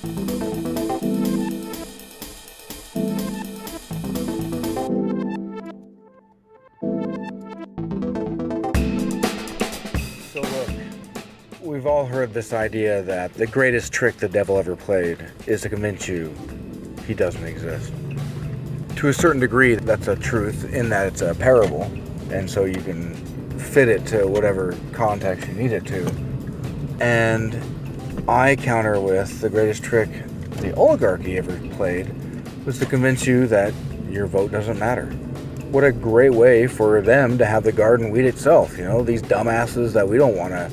So look, we've all heard this idea that the greatest trick the devil ever played is to convince you he doesn't exist. To a certain degree, that's a truth in that it's a parable, and so you can fit it to whatever context you need it to. And I counter with the greatest trick the oligarchy ever played was to convince you that your vote doesn't matter. What a great way for them to have the garden weed itself, these dumbasses that we don't want to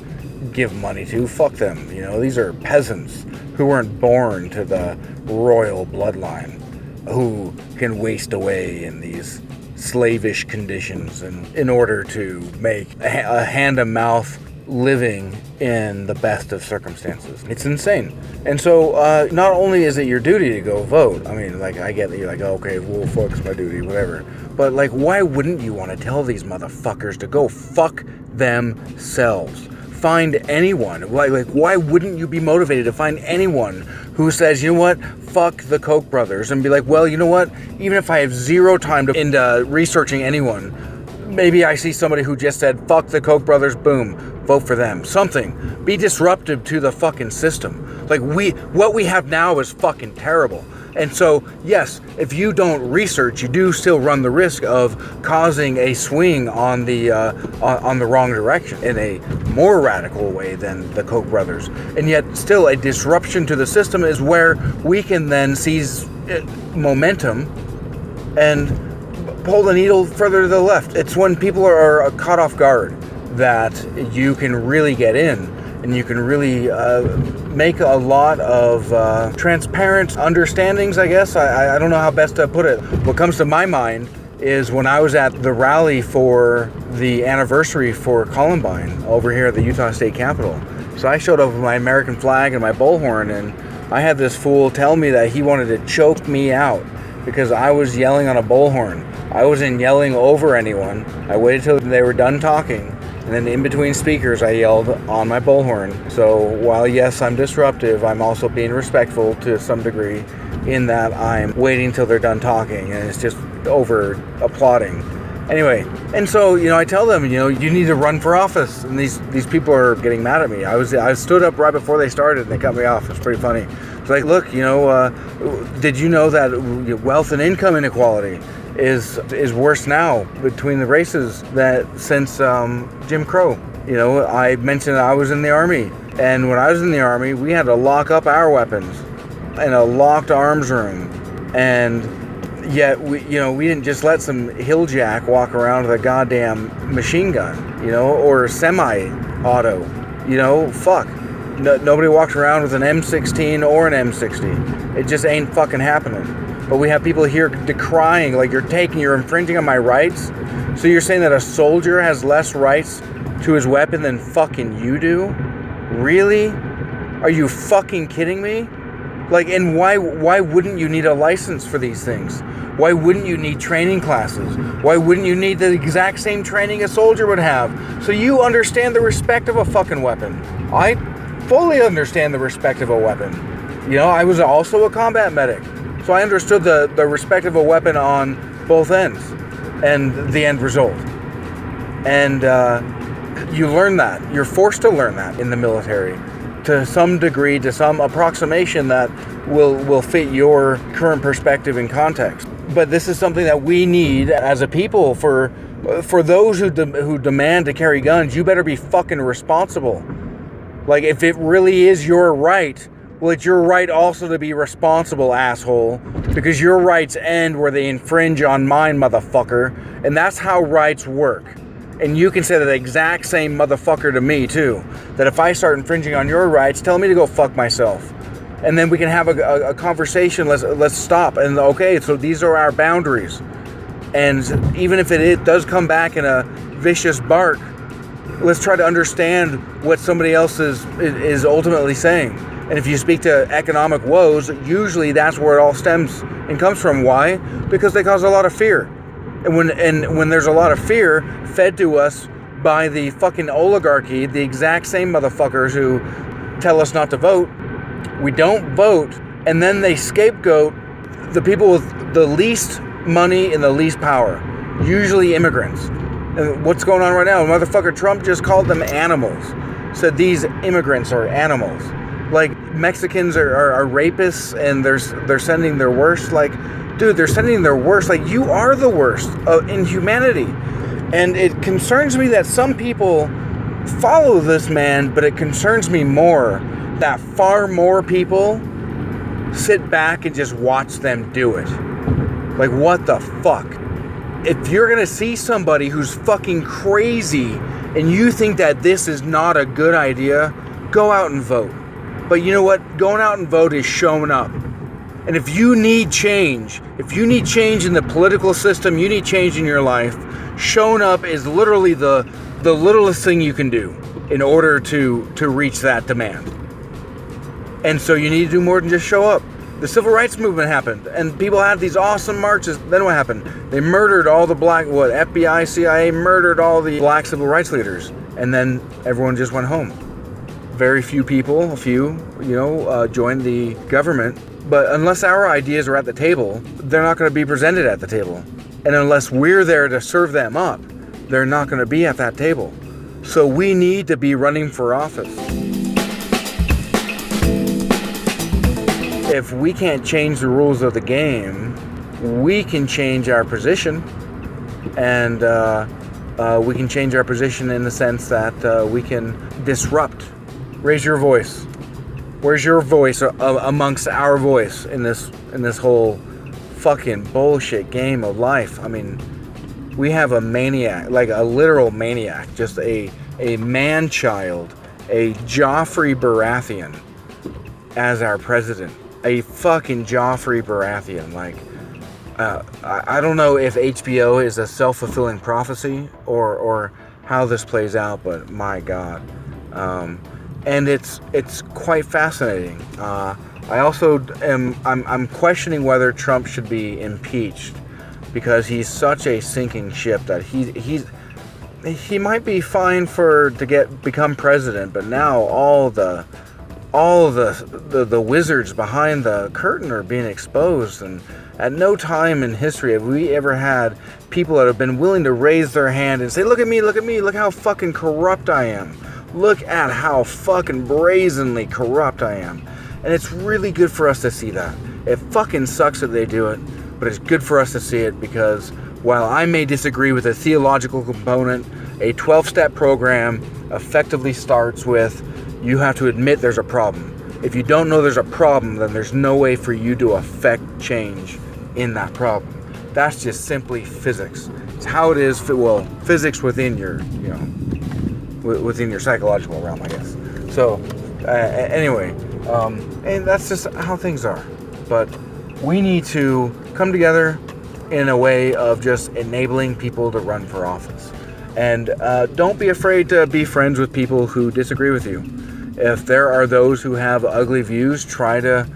give money to, fuck them, these are peasants who weren't born to the royal bloodline, who can waste away in these slavish conditions and in order to make a hand-to-mouth living in the best of circumstances. It's insane. And so not only is it your duty to go vote, I get that you're like, okay, well, fuck's my duty, whatever. But why wouldn't you want to tell these motherfuckers to go fuck themselves? Find anyone. Why wouldn't you be motivated to find anyone who says, you know what, fuck the Koch brothers, and be like, well, you know what, even if I have zero time into researching anyone, maybe I see somebody who just said, fuck the Koch brothers, boom, vote for them. Something. Be disruptive to the fucking system. What we have now is fucking terrible. And so, yes, if you don't research, you do still run the risk of causing a swing on the wrong direction in a more radical way than the Koch brothers. And yet, still, a disruption to the system is where we can then seize momentum and pull the needle further to the left. It's when people are caught off guard that you can really get in, and you can really make a lot of transparent understandings, I guess. I don't know how best to put it. What comes to my mind is when I was at the rally for the anniversary for Columbine over here at the Utah State Capitol. So I showed up with my American flag and my bullhorn, and I had this fool tell me that he wanted to choke me out because I was yelling on a bullhorn. I wasn't yelling over anyone. I waited till they were done talking. And then in between speakers, I yelled on my bullhorn. So while, yes, I'm disruptive, I'm also being respectful to some degree in that I'm waiting till they're done talking, and it's just over applauding. Anyway, and so, I tell them, you need to run for office. And these people are getting mad at me. I stood up right before they started, and they cut me off. It's pretty funny. It's like, look, did you know that wealth and income inequality is worse now between the races that since Jim Crow? I mentioned I was in the Army, and when I was in the Army, we had to lock up our weapons in a locked arms room, and yet we didn't just let some hilljack walk around with a goddamn machine gun, or semi-auto, fuck. Nobody walks around with an M16 or an M60. It just ain't fucking happening. But we have people here decrying, you're infringing on my rights. So you're saying that a soldier has less rights to his weapon than fucking you do? Really? Are you fucking kidding me? And why wouldn't you need a license for these things? Why wouldn't you need training classes? Why wouldn't you need the exact same training a soldier would have? So you understand the respect of a fucking weapon. I fully understand the respect of a weapon. I was also a combat medic. So I understood the respect of a weapon on both ends and the end result. And you learn that. You're forced to learn that in the military to some degree, to some approximation that will fit your current perspective and context. But this is something that we need as a people. For those who demand to carry guns, you better be fucking responsible. If it really is your right, well, it's your right also to be responsible, asshole, because your rights end where they infringe on mine, motherfucker, and that's how rights work. And you can say the exact same motherfucker to me, too, that if I start infringing on your rights, tell me to go fuck myself. And then we can have a conversation, let's stop, and okay, so these are our boundaries. And even if it does come back in a vicious bark, let's try to understand what somebody else is ultimately saying. And if you speak to economic woes, usually that's where it all stems and comes from. Why? Because they cause a lot of fear. And when there's a lot of fear fed to us by the fucking oligarchy, the exact same motherfuckers who tell us not to vote, We don't vote, and then they scapegoat the people with the least money and the least power, usually immigrants. And what's going on right now? Motherfucker Trump just called them animals. Said these immigrants are animals. Like, Mexicans are rapists, and they're sending their worst. Like, dude, they're sending their worst. Like, you are the worst in humanity. And it concerns me that some people follow this man, but it concerns me more that far more people sit back and just watch them do it. Like, what the fuck? If you're gonna see somebody who's fucking crazy and you think that this is not a good idea, go out and vote. But you know what? Going out and vote is showing up. And if you need change in the political system, you need change in your life, showing up is literally the littlest thing you can do in order to reach that demand. And so you need to do more than just show up. The civil rights movement happened, and people had these awesome marches. Then what happened? They murdered all the FBI, CIA murdered all the black civil rights leaders, and then everyone just went home. Very few people, joined the government. But unless our ideas are at the table, they're not going to be presented at the table. And unless we're there to serve them up, they're not going to be at that table. So we need to be running for office. If we can't change the rules of the game, we can change our position. And we can change our position in the sense that we can disrupt. Raise your voice. Where's your voice amongst our voice in this whole fucking bullshit game of life? I mean, we have a maniac, like a literal maniac, just a man-child, a Joffrey Baratheon as our president. A fucking Joffrey Baratheon. Like, I don't know if HBO is a self-fulfilling prophecy or how this plays out, but my God. And it's quite fascinating. I also I'm questioning whether Trump should be impeached, because he's such a sinking ship that he might be fine to become president, but now all the wizards behind the curtain are being exposed, and at no time in history have we ever had people that have been willing to raise their hand and say, look at me, look how fucking corrupt I am. Look at how fucking brazenly corrupt I am. And it's really good for us to see that. It fucking sucks that they do it, but it's good for us to see it, because while I may disagree with the theological component, a 12-step program effectively starts with, you have to admit there's a problem. If you don't know there's a problem, then there's no way for you to affect change in that problem. That's just simply physics. It's how it is, physics within your, within your psychological realm, I guess. So, anyway, and that's just how things are. But we need to come together in a way of just enabling people to run for office. And don't be afraid to be friends with people who disagree with you. If there are those who have ugly views, try to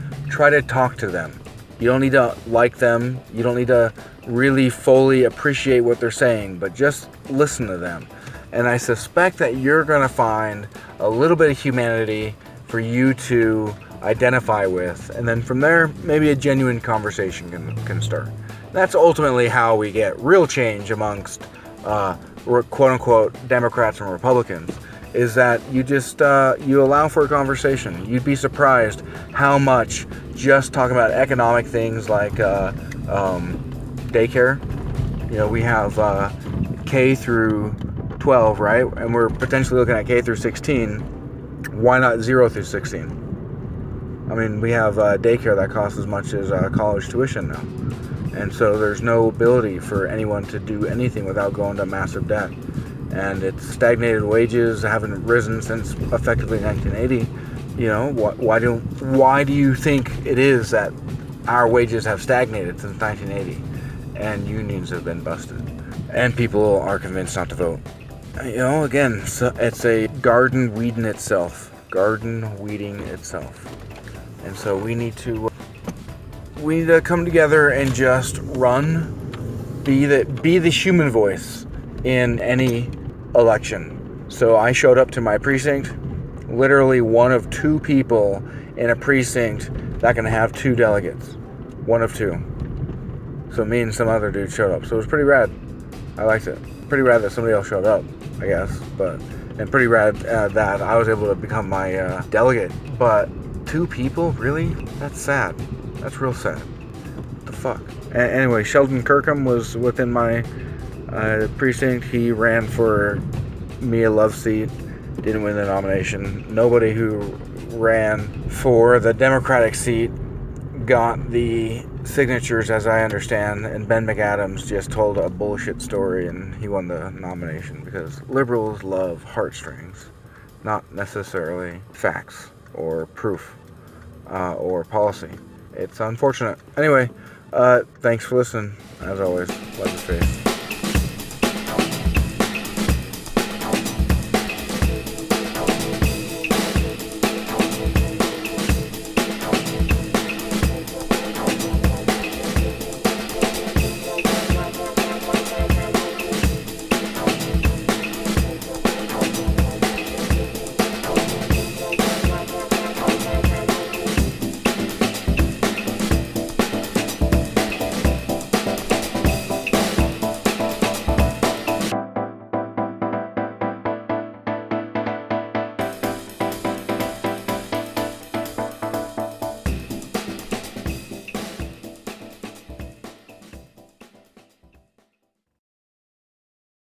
talk to them. You don't need to like them. You don't need to really fully appreciate what they're saying, but just listen to them. And I suspect that you're going to find a little bit of humanity for you to identify with. And then from there, maybe a genuine conversation can start. That's ultimately how we get real change amongst quote-unquote Democrats and Republicans, is that you just you allow for a conversation. You'd be surprised how much just talking about economic things like daycare. We have K through 12, right? And we're potentially looking at K through 16. Why not 0 through 16? I mean, we have daycare that costs as much as college tuition now. And so there's no ability for anyone to do anything without going to massive debt. And it's stagnated wages, haven't risen since effectively 1980. Why do you think it is that our wages have stagnated since 1980 and unions have been busted and people are convinced not to vote? Again, so it's a garden weeding itself. And so we need to come together and just run, be the human voice in any election. So I showed up to my precinct, literally one of 2 people in a precinct that can have 2 delegates. One of 2. So me and some other dude showed up. So it was pretty rad. I liked it. Pretty rad that somebody else showed up, I guess. And pretty rad that I was able to become my delegate. But 2 people? Really? That's sad. That's real sad. What the fuck? Anyway, Sheldon Kirkham was within my precinct. He ran for Mia Love's seat. Didn't win the nomination. Nobody who ran for the Democratic seat got the signatures, as I understand, and Ben McAdams just told a bullshit story and he won the nomination because liberals love heartstrings, not necessarily facts or proof or policy. It's unfortunate. Anyway, thanks for listening. As always, love your face.